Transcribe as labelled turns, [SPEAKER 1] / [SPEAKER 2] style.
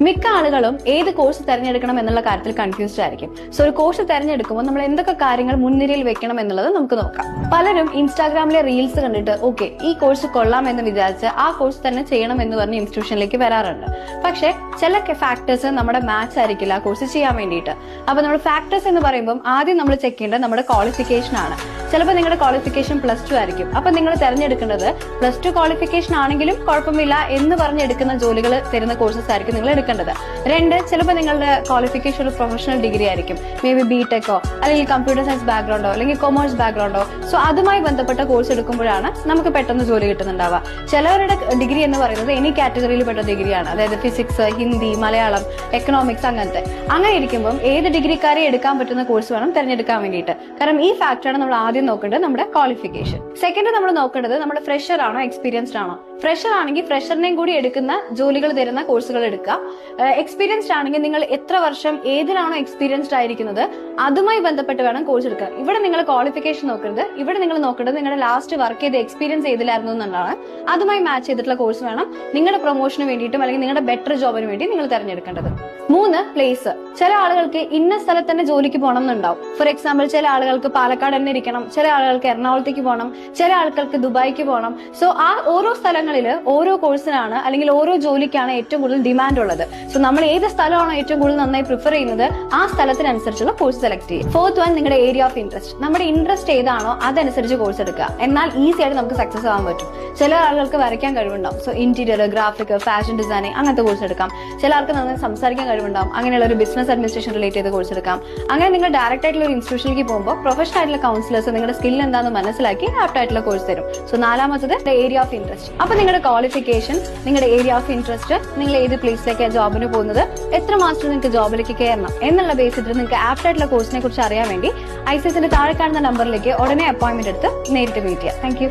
[SPEAKER 1] മിക്ക ആളുകളും ഏത് കോഴ്സ് തിരഞ്ഞെടുക്കണം എന്നുള്ള കാര്യത്തിൽ കൺഫ്യൂസ്ഡ് ആയിരിക്കും. സോ ഒരു കോഴ്സ് തിരഞ്ഞെടുക്കുമ്പോൾ നമ്മൾ എന്തൊക്കെ കാര്യങ്ങൾ മുൻനിരയിൽ വെക്കണം എന്നുള്ളത് നമുക്ക് നോക്കാം. പലരും ഇൻസ്റ്റാഗ്രാമിലെ റീൽസ് കണ്ടിട്ട് ഓക്കെ ഈ കോഴ്സ് കൊള്ളാം എന്ന് വിചാരിച്ച് ആ കോഴ്സ് തന്നെ ചെയ്യണം എന്ന് പറഞ്ഞ് ഇൻസ്റ്റിറ്റ്യൂഷനിലേക്ക് വരാറുണ്ട്. പക്ഷെ ചില ഫാക്ടേഴ്സ് നമ്മുടെ മാച്ച് ആയിരിക്കില്ല ആ കോഴ്സ് ചെയ്യാൻ വേണ്ടിയിട്ട്. അപ്പൊ നമ്മൾ ഫാക്ടേഴ്സ് എന്ന് പറയുമ്പോൾ ആദ്യം നമ്മൾ ചെക്ക് ചെയ്യേണ്ടത് നമ്മുടെ ക്വാളിഫിക്കേഷൻ ആണ്. ചിലപ്പോൾ നിങ്ങളുടെ ക്വാളിഫിക്കേഷൻ +2 ആയിരിക്കും. അപ്പൊ നിങ്ങൾ തിരഞ്ഞെടുക്കേണ്ടത് +2 ക്വാളിഫിക്കേഷൻ ആണെങ്കിലും കുഴപ്പമില്ല എന്ന് പറഞ്ഞെടുക്കുന്ന ജോലികൾ തരുന്ന കോഴ്സസ് ആയിരിക്കും നിങ്ങൾ എടുക്കേണ്ടത്. 2, ചിലപ്പോൾ നിങ്ങളുടെ ക്വാളിഫിക്കേഷൻ ഒരു പ്രൊഫഷണൽ ഡിഗ്രി ആയിരിക്കും. മേ ബി ബിടെക്കോ അല്ലെങ്കിൽ കമ്പ്യൂട്ടർ സയൻസ് ബാക്ക്ഗ്രൗണ്ടോ അല്ലെങ്കിൽ കൊമേഴ്സ് ബാക്ക്ഗ്രൗണ്ടോ. സോ അതുമായി ബന്ധപ്പെട്ട കോഴ്സ് എടുക്കുമ്പോഴാണ് നമുക്ക് പെട്ടെന്ന് ജോലി കിട്ടുന്നുണ്ടാവുക. ചിലവരുടെ ഡിഗ്രി എന്ന് പറയുന്നത് എനി കാറ്റഗറിയിൽ പെട്ട ഡിഗ്രിയാണ്. അതായത് ഫിസിക്സ്, ഹിന്ദി, മലയാളം, എക്കണോമിക്സ് അങ്ങനത്തെ. അങ്ങനെ ഇരിക്കുമ്പോൾ ഏത് ഡിഗ്രിക്കാരെ എടുക്കാൻ പറ്റുന്ന കോഴ്സ് വേണം തിരഞ്ഞെടുക്കാൻ വേണ്ടിയിട്ട്. കാരണം ഈ ഫാക്ടറാണ് നമ്മൾ ആദ്യം നോക്കേണ്ടത്, നമ്മുടെ ക്വാളിഫിക്കേഷൻ. സെക്കൻഡ് നമ്മൾ നോക്കേണ്ടത് നമ്മുടെ ഫ്രഷർ ആണോ എക്സ്പീരിയൻസ്ഡ് ആണോ. ഫ്രഷർ ആണെങ്കിൽ ഫ്രഷറിനെയും കൂടി എടുക്കുന്ന ജോലികൾ തരുന്ന കോഴ്സുകൾ എടുക്കുക. എക്സ്പീരിയൻസ്ഡ് ആണെങ്കിൽ നിങ്ങൾ എത്ര വർഷം ഏതിലാണോ എക്സ്പീരിയൻസ്ഡ് ആയിരിക്കുന്നത് അതുമായി ബന്ധപ്പെട്ട് വേണം കോഴ്സ് എടുക്കുക. ഇവിടെ നിങ്ങൾ ക്വാളിഫിക്കേഷൻ നോക്കരുത്. ഇവിടെ നിങ്ങൾ നോക്കേണ്ടത് നിങ്ങളുടെ ലാസ്റ്റ് വർക്ക് ചെയ്ത എക്സ്പീരിയൻസ് ഏതിലായിരുന്നു എന്നുള്ളതാണ്. അതുമായി മാച്ച് ചെയ്തിട്ടുള്ള കോഴ്സ് വേണം നിങ്ങളുടെ പ്രൊമോഷന് വേണ്ടിയിട്ടും അല്ലെങ്കിൽ നിങ്ങളുടെ ബെറ്റർ ജോബിന് വേണ്ടി നിങ്ങൾ തിരഞ്ഞെടുക്കേണ്ടത്. 3, പ്ലേസ്. ചില ആളുകൾക്ക് ഇന്ന സ്ഥലത്ത് തന്നെ ജോലിക്ക് പോകണം എന്നുണ്ടാവും. ഫോർ എക്സാമ്പിൾ ചില ആളുകൾക്ക് പാലക്കാട് തന്നെ ഇരിക്കണം, ചില ആളുകൾക്ക് എറണാകുളത്തേക്ക് പോകണം, ചില ആളുകൾക്ക് ദുബായിക്ക് പോകണം. സോ ആ ഓരോ സ്ഥലങ്ങളിൽ ഓരോ കോഴ്സിനാണ് അല്ലെങ്കിൽ ഓരോ ജോലിക്കാണ് ഏറ്റവും കൂടുതൽ ഡിമാൻഡ് ഉള്ളത്. സോ നമ്മൾ ഏത് സ്ഥലമാണോ ഏറ്റവും കൂടുതൽ നന്നായി പ്രിഫർ ചെയ്യുന്നത് ആ സ്ഥലത്തിനനുസരിച്ചുള്ള കോഴ്സ് സെലക്ട് ചെയ്യും. 4th വൺ, നിങ്ങളുടെ ഏരിയ ഓഫ് ഇൻട്രസ്റ്റ്. നമ്മുടെ ഇൻട്രസ്റ്റ് ഏതാണോ അതനുസരിച്ച് കോഴ്സ് എടുക്കുക. എന്നാൽ ഈസി ആയിട്ട് നമുക്ക് സക്സസ് ആവാൻ പറ്റും. ചില ആളുകൾക്ക് വരയ്ക്കാൻ കഴിവുണ്ടാവും. So interior, graphic, fashion designing അങ്ങനത്തെ കോഴ്സ് എടുക്കാം. ചില ആൾക്ക് നന്നായി സംസാരിക്കാൻ കഴിവുണ്ടാവും. അങ്ങനെയുള്ള ഒരു ബിസിനസ് അഡ്മിനിസ്ട്രേഷൻ റിലേറ്റ് ചെയ്ത കോഴ്സ് എടുക്കാം. അങ്ങനെ നിങ്ങൾ ഡയറക്റ്റ് ആയിട്ടുള്ള ഒരു ഇൻസ്റ്റിറ്റ്യൂഷനിലേക്ക് പോകുമ്പോൾ പ്രൊഫഷണൽ ആയിട്ടുള്ള കൗൺസിലേഴ്സ് നിങ്ങളുടെ സ്കിൽ എന്താണെന്ന് മനസ്സിലാക്കി ആപ്റ്റ് ആയിട്ടുള്ള കോഴ്സ് തരും. സോ 4മത്തത് ഏരിയ ഓഫ് ഇൻട്രസ്റ്റ്. അപ്പൊ നിങ്ങളുടെ ക്വാളിഫിക്കേഷൻ, നിങ്ങളുടെ ഏരിയ ഓഫ് ഇൻട്രസ്റ്റ്, നിങ്ങൾ ഏത് പ്ലേസിലേക്ക് ജോബിന് പോകുന്നത്, എത്ര മാസത്തിൽ നിങ്ങൾക്ക് ജോബിലേക്ക് കയറണം എന്നുള്ള ബേസിൽ നിങ്ങൾക്ക് ആപ്റ്റ് ആയിട്ടുള്ള കോഴ്സിനെ കുറിച്ച് അറിയാൻ വേണ്ടി ICSന്റെ താഴെ കാണുന്ന നമ്പറിലേക്ക് ഉടനെ അപ്പോയിന്റ്മെന്റ് എടുത്ത് നേരിട്ട് മീറ്റ് ചെയ്യാം. Thank you.